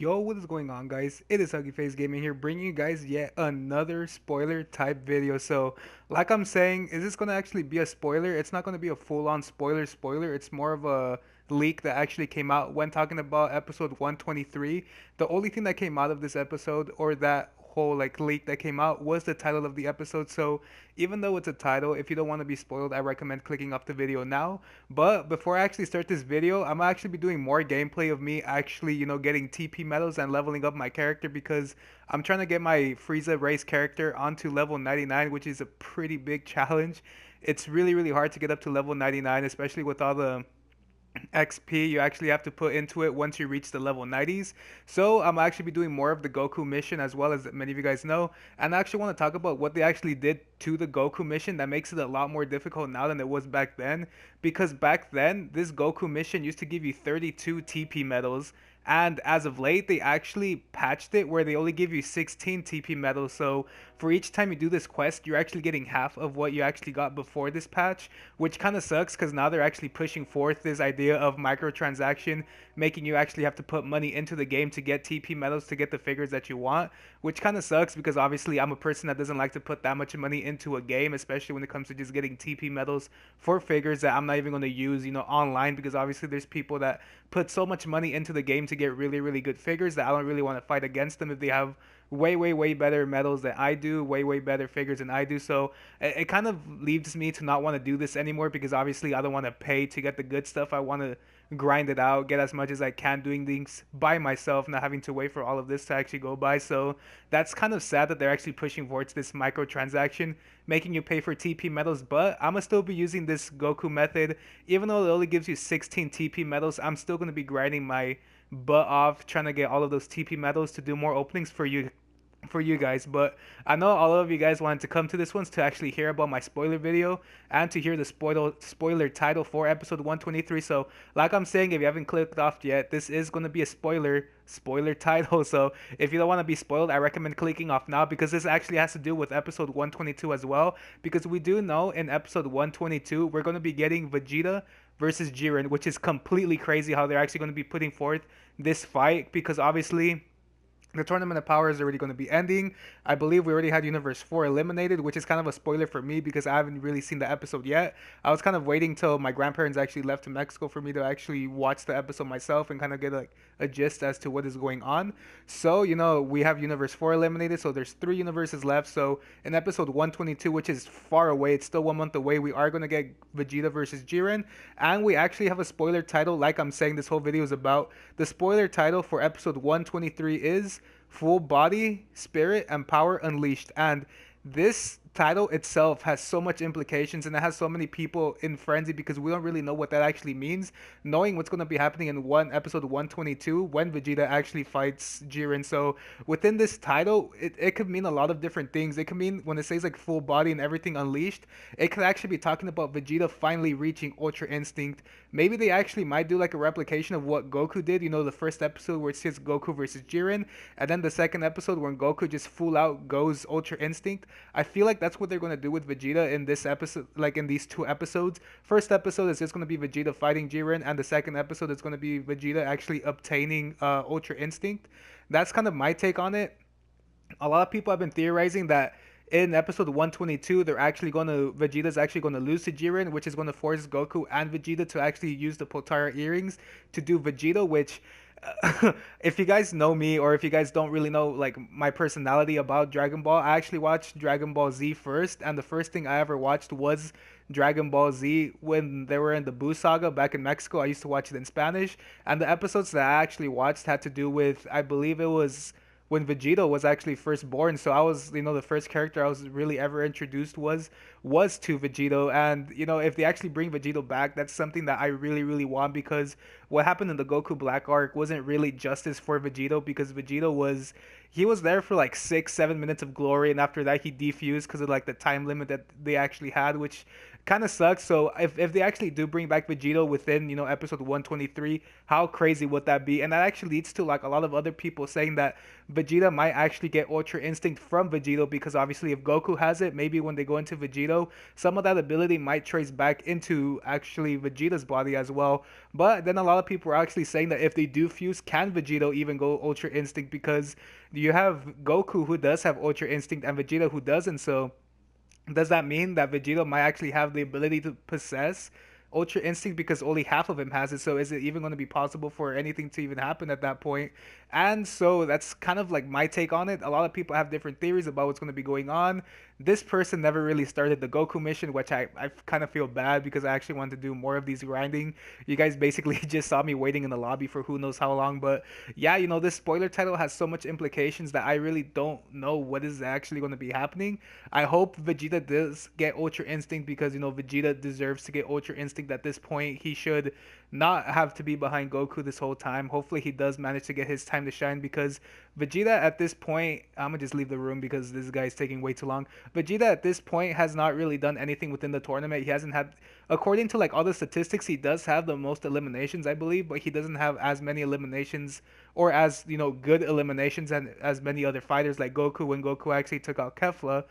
Yo, what is going on, guys? It is Huggy Face Gaming here, bringing you guys yet another spoiler type video. So, like I'm saying, is this gonna actually be a spoiler? It's not gonna be a full-on spoiler. It's more of a leak that actually came out when talking about episode 123. The only thing that came out of this episode, or that whole like leak that came out, was the title of the episode. So, even though it's a title, if you don't want to be spoiled, I recommend clicking off the video now. But before I actually start this video, I'm actually be doing more gameplay of me actually, getting TP medals and leveling up my character because I'm trying to get my Frieza race character onto level 99, which is a pretty big challenge. It's really, really hard to get up to level 99, especially with all the XP you actually have to put into it once you reach the level 90s. So I'm actually be doing more of the Goku mission as well, as many of you guys know. And I actually want to talk about what they actually did to the Goku mission that makes it a lot more difficult now than it was back then. Because back then, this Goku mission used to give you 32 TP medals. And as of late, they actually patched it where they only give you 16 TP medals. So for each time you do this quest, you're actually getting half of what you actually got before this patch, which kind of sucks because now they're actually pushing forth this idea of microtransaction, making you actually have to put money into the game to get TP medals to get the figures that you want, which kind of sucks because obviously I'm a person that doesn't like to put that much money into a game, especially when it comes to just getting TP medals for figures that I'm not even going to use, online, because obviously there's people that put so much money into the game to get really, really good figures that I don't really want to fight against them if they have way, way, way better medals than I do, way, way better figures than I do. So it kind of leads me to not want to do this anymore because obviously I don't want to pay to get the good stuff. I want to grind it out, get as much as I can doing things by myself, not having to wait for all of this to actually go by. So that's kind of sad that they're actually pushing towards this microtransaction, making you pay for TP medals. But I'm gonna still be using this Goku method, even though it only gives you 16 TP medals. I'm still gonna be grinding my butt off trying to get all of those TP medals to do more openings for you guys. But I know all of you guys wanted to come to this one to actually hear about my spoiler video and to hear the spoiler title for episode 123. So like I'm saying, if you haven't clicked off yet, this is going to be a spoiler title. So if you don't want to be spoiled, I recommend clicking off now because this actually has to do with episode 122 as well, because we do know in episode 122 we're going to be getting Vegeta versus Jiren, which is completely crazy how they're actually going to be putting forth this fight, because obviously the Tournament of Power is already going to be ending. I believe we already had Universe 4 eliminated, which is kind of a spoiler for me because I haven't really seen the episode yet. I was kind of waiting till my grandparents actually left to Mexico for me to actually watch the episode myself and kind of get like a gist as to what is going on. So, we have Universe 4 eliminated, so there's 3 universes left. So, in episode 122, which is far away, it's still 1 month away, we are going to get Vegeta versus Jiren. And we actually have a spoiler title, like I'm saying this whole video is about. The spoiler title for episode 123 is Full Body, Spirit, and Power Unleashed. And this title itself has so much implications and it has so many people in frenzy because we don't really know what that actually means. Knowing what's going to be happening in episode 122 when Vegeta actually fights Jiren. So within this title, it could mean a lot of different things. It could mean when it says like full body and everything unleashed, it could actually be talking about Vegeta finally reaching Ultra Instinct. Maybe they actually might do like a replication of what Goku did, the first episode where it says Goku versus Jiren, and then the second episode when Goku just full out goes Ultra Instinct. I feel like that's what they're going to do with Vegeta in this episode, like in these 2 episodes. First episode is just going to be Vegeta fighting Jiren, and the second episode is going to be Vegeta actually obtaining Ultra Instinct. That's kind of my take on it. A lot of people have been theorizing that in episode 122 Vegeta's actually going to lose to Jiren, which is going to force Goku and Vegeta to actually use the Potara earrings to do Vegeta, which if you guys know me, or if you guys don't really know like my personality about Dragon Ball, I actually watched Dragon Ball Z first, and the first thing I ever watched was Dragon Ball Z when they were in the Buu saga back in Mexico. I used to watch it in Spanish, and the episodes that I actually watched had to do with, I believe it was when Vegeta was actually first born. So I was, the first character I was really ever introduced was to Vegeta. And if they actually bring Vegeta back, that's something that I really, really want, because what happened in the Goku Black arc wasn't really justice for Vegeta, because Vegeta he was there for like 6 7 minutes of glory, and after that he defused because of like the time limit that they actually had, which kind of sucks. So if they actually do bring back Vegito within episode 123, how crazy would that be? And that actually leads to like a lot of other people saying that Vegeta might actually get Ultra Instinct from Vegito, because obviously if Goku has it, maybe when they go into Vegito, some of that ability might trace back into actually Vegeta's body as well. But then a lot of people are actually saying that if they do fuse, can Vegito even go Ultra Instinct? Because you have Goku who does have Ultra Instinct and Vegeta who doesn't. So does that mean that Vegeta might actually have the ability to possess Ultra Instinct because only half of him has it? So is it even going to be possible for anything to even happen at that point? And so that's kind of like my take on it. A lot of people have different theories about what's going to be going on. This person never really started the Goku mission, which I kind of feel bad because I actually want to do more of these grinding. You guys basically just saw me waiting in the lobby for who knows how long. But yeah, this spoiler title has so much implications that I really don't know what is actually going to be happening. I hope Vegeta does get Ultra Instinct because Vegeta deserves to get Ultra Instinct at this point. He should not have to be behind Goku this whole time. Hopefully he does manage to get his time to shine, because Vegeta at this point, I'm gonna just leave the room because this guy's taking way too long. Vegeta at this point has not really done anything within the tournament. He hasn't had, according to like all the statistics, he does have the most eliminations, I believe, but he doesn't have as many eliminations, or as good eliminations, and as many other fighters like Goku, when Goku actually took out Kefla,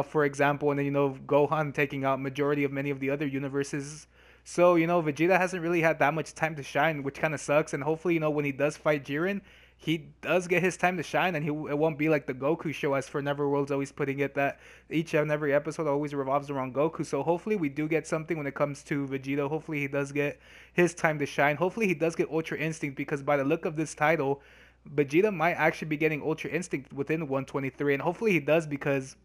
for example, and then Gohan taking out majority of many of the other universes. So Vegeta hasn't really had that much time to shine, which kind of sucks. And hopefully when he does fight Jiren, he does get his time to shine, and it won't be like the Goku show, as for Neverworld's always putting it, that each and every episode always revolves around Goku. So hopefully we do get something when it comes to Vegeta. Hopefully he does get his time to shine. Hopefully he does get Ultra Instinct, because by the look of this title, Vegeta might actually be getting Ultra Instinct within 123, and hopefully he does, because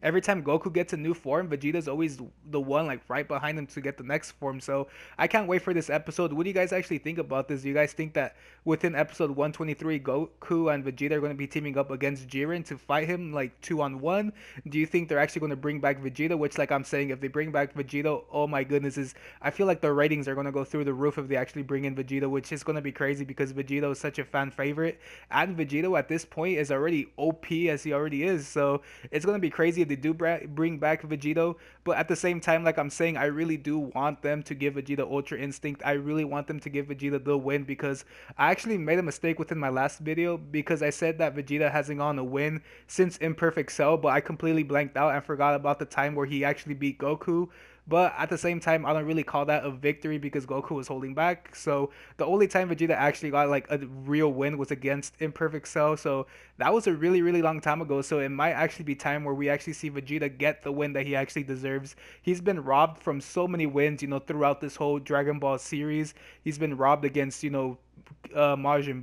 every time Goku gets a new form, Vegeta's always the one like right behind him to get the next form. So I can't wait for this episode. What do you guys actually think about this? Do you guys think that within episode 123, Goku and Vegeta are going to be teaming up against Jiren to fight him like 2-on-1? Do you think they're actually going to bring back Vegeta? Which, like I'm saying, if they bring back Vegeta, oh my goodness, is I feel like the ratings are going to go through the roof if they actually bring in Vegeta, which is going to be crazy because Vegeta is such a fan favorite, and Vegeta at this point is already OP as he already is. So it's going to be crazy if they do bring back Vegito. But at the same time, like I'm saying, I really do want them to give Vegeta Ultra Instinct. I really want them to give Vegeta the win, because I actually made a mistake within my last video, because I said that Vegeta hasn't gone a win since Imperfect Cell, but I completely blanked out and forgot about the time where he actually beat Goku. But at the same time, I don't really call that a victory because Goku was holding back. So the only time Vegeta actually got like a real win was against Imperfect Cell. So that was a really, really long time ago. So it might actually be time where we actually see Vegeta get the win that he actually deserves. He's been robbed from so many wins, throughout this whole Dragon Ball series. He's been robbed against, Majin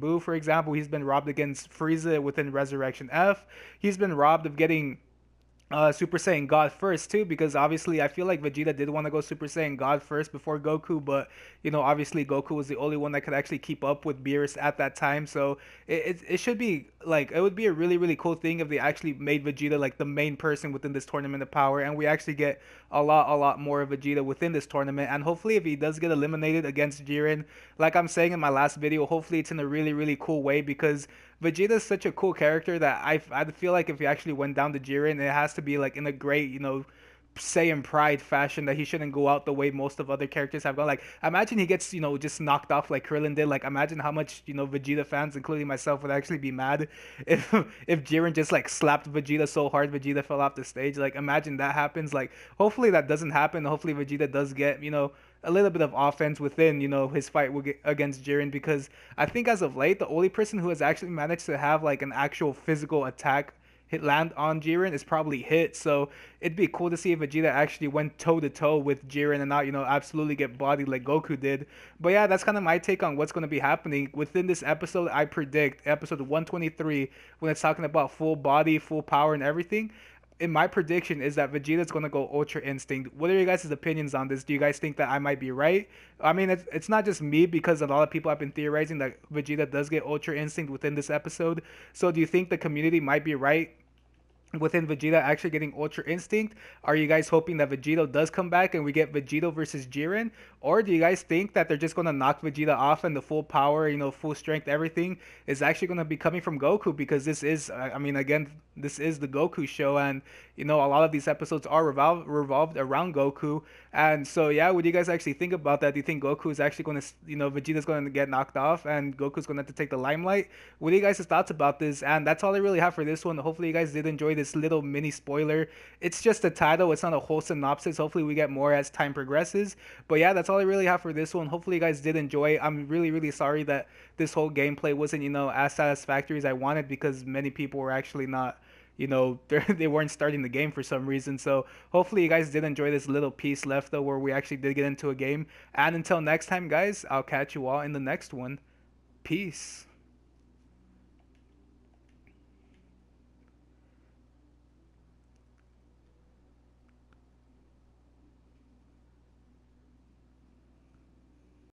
Buu, for example. He's been robbed against Frieza within Resurrection F. He's been robbed of getting Super Saiyan God first too, because obviously I feel like Vegeta did want to go Super Saiyan God first before Goku, but obviously Goku was the only one that could actually keep up with Beerus at that time. So it should be like, it would be a really, really cool thing if they actually made Vegeta like the main person within this tournament of power, and we actually get a lot more of Vegeta within this tournament. And hopefully if he does get eliminated against Jiren, like I'm saying in my last video, hopefully it's in a really, really cool way, because Vegeta is such a cool character that I feel like if he actually went down to Jiren, it has to be like in a great, Saiyan pride fashion, that he shouldn't go out the way most of other characters have gone. Like, imagine he gets, just knocked off like Krillin did. Like, imagine how much, Vegeta fans, including myself, would actually be mad if if Jiren just like slapped Vegeta so hard Vegeta fell off the stage. Like, imagine that happens. Like, hopefully that doesn't happen. Hopefully Vegeta does get, a little bit of offense within, his fight against Jiren, because I think as of late, the only person who has actually managed to have like an actual physical attack hit land on Jiren is probably Hit. So it'd be cool to see if Vegeta actually went toe to toe with Jiren and not, absolutely get bodied like Goku did. But yeah, that's kind of my take on what's going to be happening within this episode. I predict episode 123, when it's talking about full body, full power, and everything. In my prediction is that Vegeta's going to go Ultra Instinct. What are you guys' opinions on this? Do you guys think that I might be right? I mean, it's not just me, because a lot of people have been theorizing that Vegeta does get Ultra Instinct within this episode. So do you think the community might be right within Vegeta actually getting Ultra Instinct? Are you guys hoping that Vegito does come back and we get Vegito versus Jiren? Or do you guys think that they're just gonna knock Vegeta off and the full power, full strength, everything is actually gonna be coming from Goku? Because this is, I mean, again, this is the Goku show, and a lot of these episodes are revolved around Goku. And so, yeah, what do you guys actually think about that? Do you think Goku is actually gonna, Vegeta's gonna get knocked off and Goku's gonna have to take the limelight? What are you guys' thoughts about this? And that's all I really have for this one. Hopefully, you guys did enjoy this little mini spoiler. It's just a title. It's not a whole synopsis. Hopefully, we get more as time progresses. But yeah, that's all I really have for this one. Hopefully, you guys did enjoy. I'm really, really sorry that this whole gameplay wasn't, as satisfactory as I wanted, because many people were actually not, they weren't starting the game for some reason. So hopefully, you guys did enjoy this little piece left, though, where we actually did get into a game. And until next time, guys, I'll catch you all in the next one. Peace.